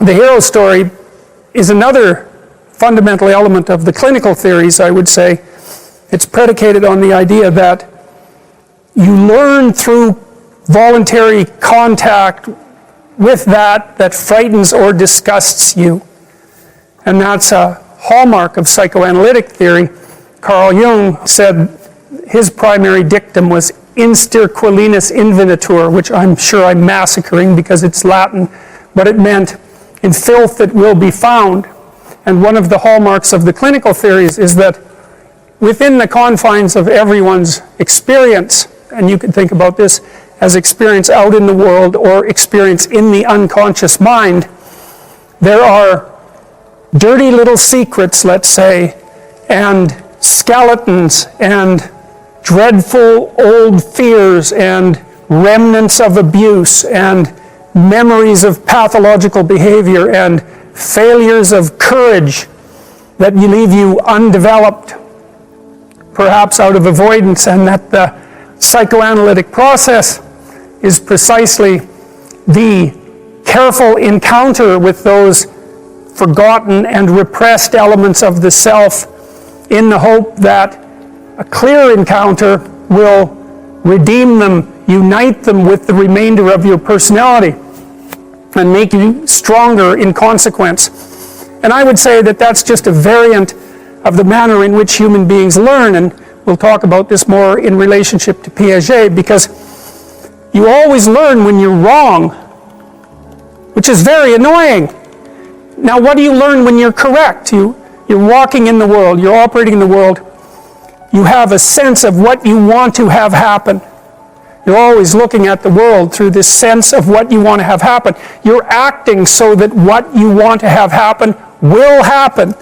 The hero story is another fundamental element of the clinical theories, I would say. It's predicated on the idea that you learn through voluntary contact with that frightens or disgusts you. And that's a hallmark of psychoanalytic theory. Carl Jung said his primary dictum was instir qualinus invenitur, which I'm sure I'm massacring because it's Latin, but it meant in filth it will be found. And one of the hallmarks of the clinical theories is that within the confines of everyone's experience, and you can think about this as experience out in the world or experience in the unconscious mind, there are dirty little secrets, let's say, and skeletons and dreadful old fears and remnants of abuse and memories of pathological behavior and failures of courage that leave you undeveloped, perhaps out of avoidance, and that the psychoanalytic process is precisely the careful encounter with those forgotten and repressed elements of the self in the hope that a clear encounter will redeem them, unite them with the remainder of your personality, and make you stronger in consequence. And I would say that that's just a variant of the manner in which human beings learn, and we'll talk about this more in relationship to Piaget, because you always learn when you're wrong, which is very annoying. Now, what do you learn when you're correct? You're walking in the world, you're operating in the world, you have a sense of what you want to have happen. You're always looking at the world through this sense of what you want to have happen. You're acting so that what you want to have happen will happen.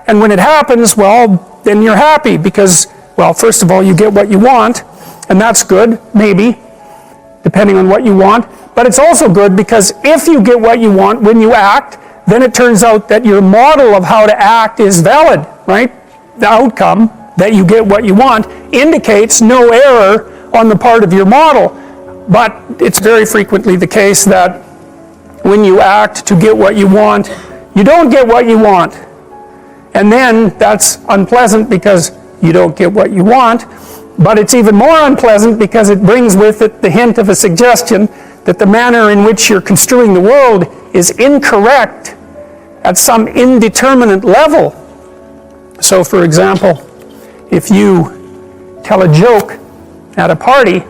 And when it happens, well, then you're happy because, well, first of all, you get what you want, and that's good, maybe, depending on what you want. But it's also good because if you get what you want when you act, then it turns out that your model of how to act is valid, right? The outcome, that you get what you want, indicates no error on the part of your model. But it's very frequently the case that when you act to get what you want, you don't get what you want. And then that's unpleasant because you don't get what you want, but it's even more unpleasant because it brings with it the hint of a suggestion that the manner in which you're construing the world is incorrect at some indeterminate level. So, for example, if you tell a joke at a party,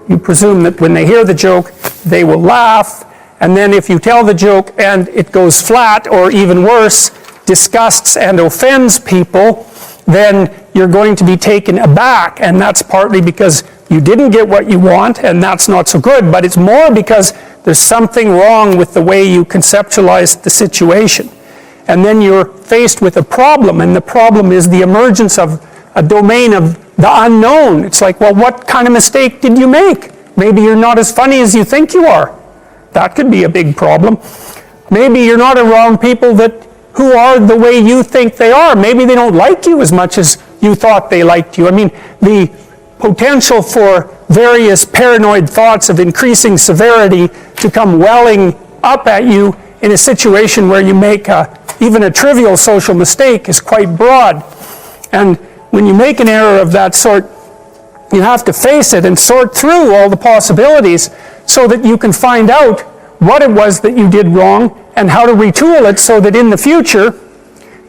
you presume that when they hear the joke, they will laugh, and then if you tell the joke and it goes flat, or even worse, disgusts and offends people, then you're going to be taken aback, and that's partly because you didn't get what you want, and that's not so good, but it's more because there's something wrong with the way you conceptualized the situation. And then you're faced with a problem, and the problem is the emergence of a domain of the unknown. It's like, well, what kind of mistake did you make? Maybe you're not as funny as you think you are. That could be a big problem. Maybe you're not around people who are the way you think they are. Maybe they don't like you as much as you thought they liked you. I mean, the potential for various paranoid thoughts of increasing severity to come welling up at you in a situation where you make even a trivial social mistake is quite broad. And when you make an error of that sort, you have to face it and sort through all the possibilities so that you can find out what it was that you did wrong and how to retool it so that in the future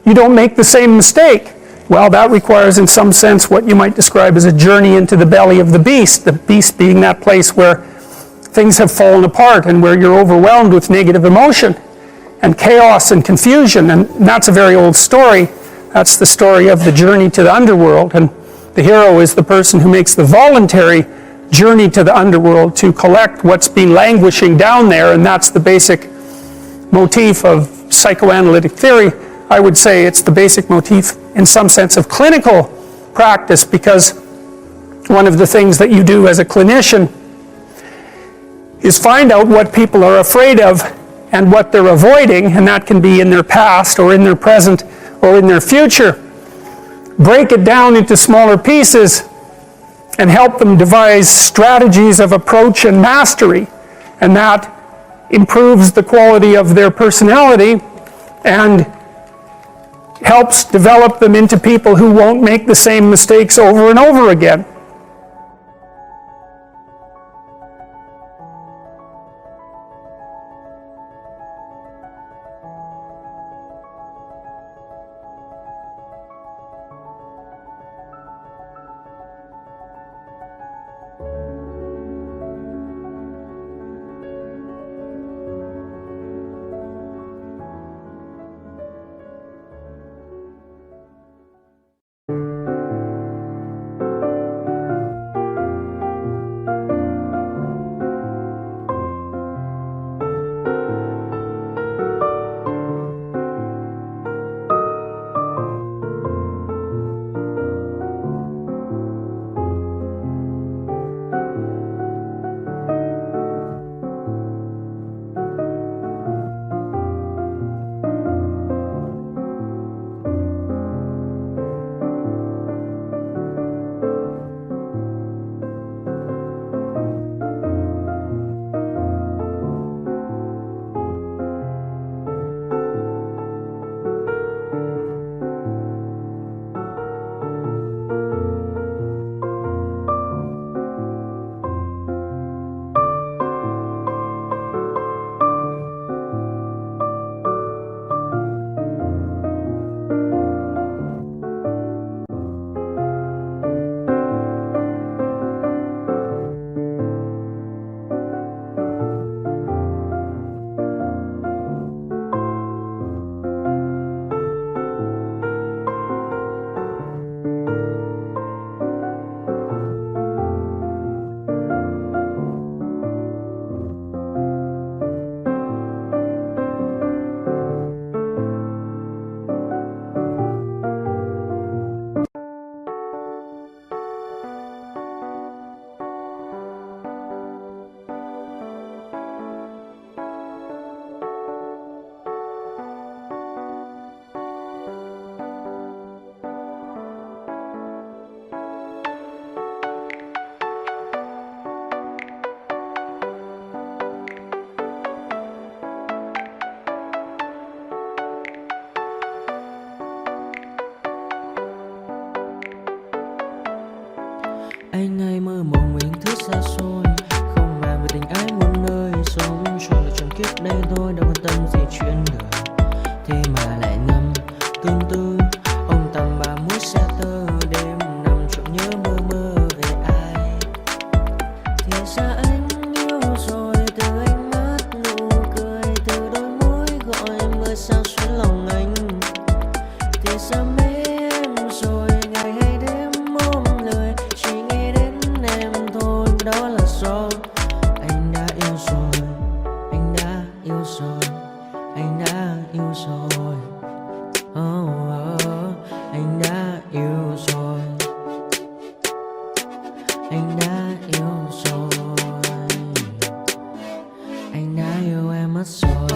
you don't make the same mistake. Well, that requires in some sense what you might describe as a journey into the belly of the beast being that place where things have fallen apart and where you're overwhelmed with negative emotion and chaos and confusion. And that's a very old story. That's the story of the journey to the underworld, and the hero is the person who makes the voluntary journey to the underworld to collect what's been languishing down there, and that's the basic motif of psychoanalytic theory. I would say it's the basic motif in some sense of clinical practice, because one of the things that you do as a clinician is find out what people are afraid of and what they're avoiding, and that can be in their past or in their present or in their future. Break it down into smaller pieces and help them devise strategies of approach and mastery. And that improves the quality of their personality and helps develop them into people who won't make the same mistakes over and over again. Anh hay mơ mộng mình thứ xa xôi, không màng về tình ái muôn nơi, sống cho là trọn kiếp đây thôi, đâu quan tâm gì chuyện đời. Thế mà lại ngâm tương tư, ông tầm bà mũi xe tơ, đêm nằm trộm nhớ mơ mơ về ai. Thì ra anh yêu rồi, từ ánh mắt nụ cười, từ đôi môi gọi mưa sao xuyến lòng anh. Thì ra mê em rồi, ngày hay đêm ôm lời, chỉ nghĩ đến em thôi, đó là do anh đã yêu rồi, anh đã yêu rồi, anh đã yêu rồi. Oh, oh, anh đã yêu rồi, anh đã yêu rồi, anh đã yêu em mất rồi.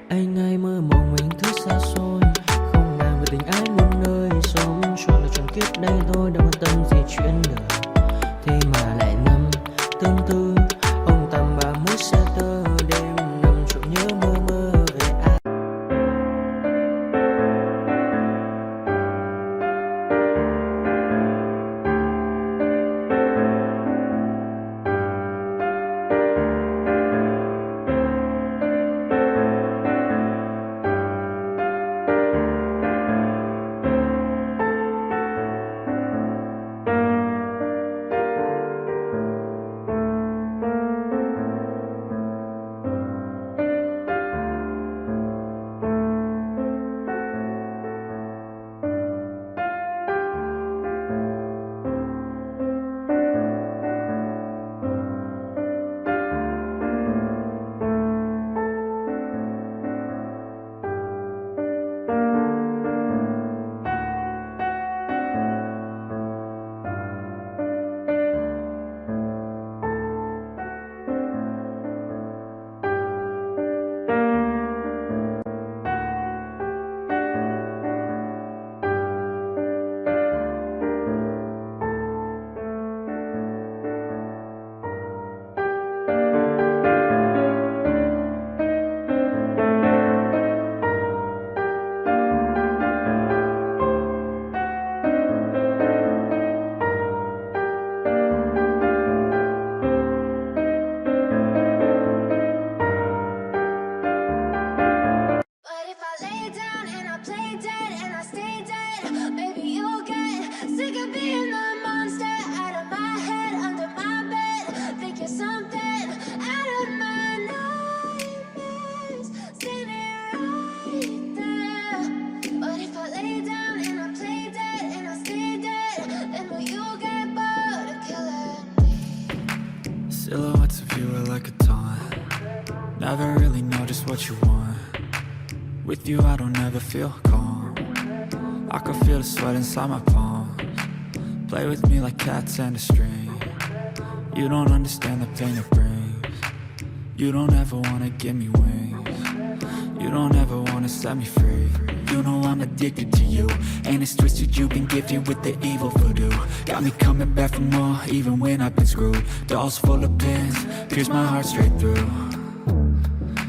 Anh hay mơ mộng mình thứ xa xôi, không màng về tình ái muôn nơi, sống cho là trọn kiếp đây thôi, đâu quan tâm gì chuyện đời. Thế mà lại ngâm tương tư, ông tầm bà mũi xe tơ, đêm nằm trộm nhớ mơ mơ về ai. Never really know just what you want. With you I don't ever feel calm. I can feel the sweat inside my palms. Play with me like cats and a string. You don't understand the pain it brings. You don't ever wanna give me wings. You don't ever wanna set me free. You know I'm addicted to you, and it's twisted, you've been gifted with the evil voodoo. Got me coming back for more, even when I've been screwed. Dolls full of pins, pierce my heart straight through.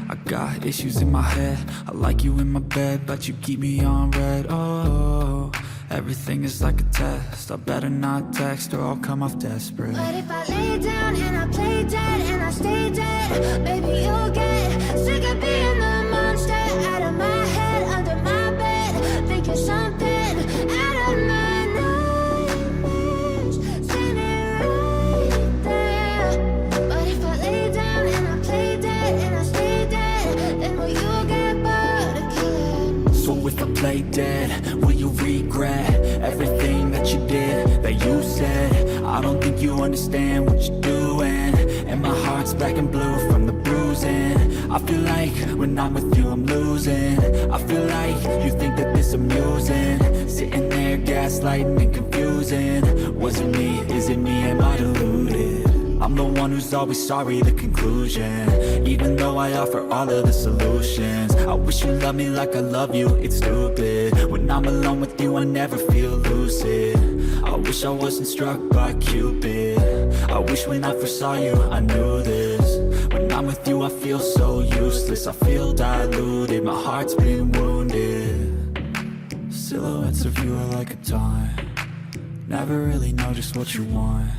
I got issues in my head, I like you in my bed, but you keep me on red. Oh, everything is like a test, I better not text or I'll come off desperate. But if I lay down and I play dead and I stay dead, baby you'll get sick of being the monster out of my head, under my bed, thinking something out of my nightmares, standing right there. But if I lay down and I play dead and I stay dead, then will you get bored again? So if I play dead, will you regret everything that you did, that you said? I don't think you understand what you're doing, and my heart's black and blue from the bruising. I feel like when I'm with you I'm losing. I feel like you think that this amusing, sitting there gaslighting and confusing. Was it me? Is it me? Am I deluded? I'm the one who's always sorry, the conclusion. Even though I offer all of the solutions, I wish you loved me like I love you, it's stupid. When I'm alone with you I never feel lucid. I wish I wasn't struck by Cupid. I wish when I first saw you I knew this. When I'm with you I feel so useless, I feel diluted, my heart's been wounded. Silhouettes of you are like a taunt. Never really know just what you want.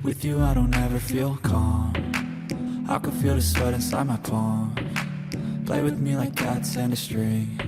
With you I don't ever feel calm. I can feel the sweat inside my palms. Play with me like cats and a string.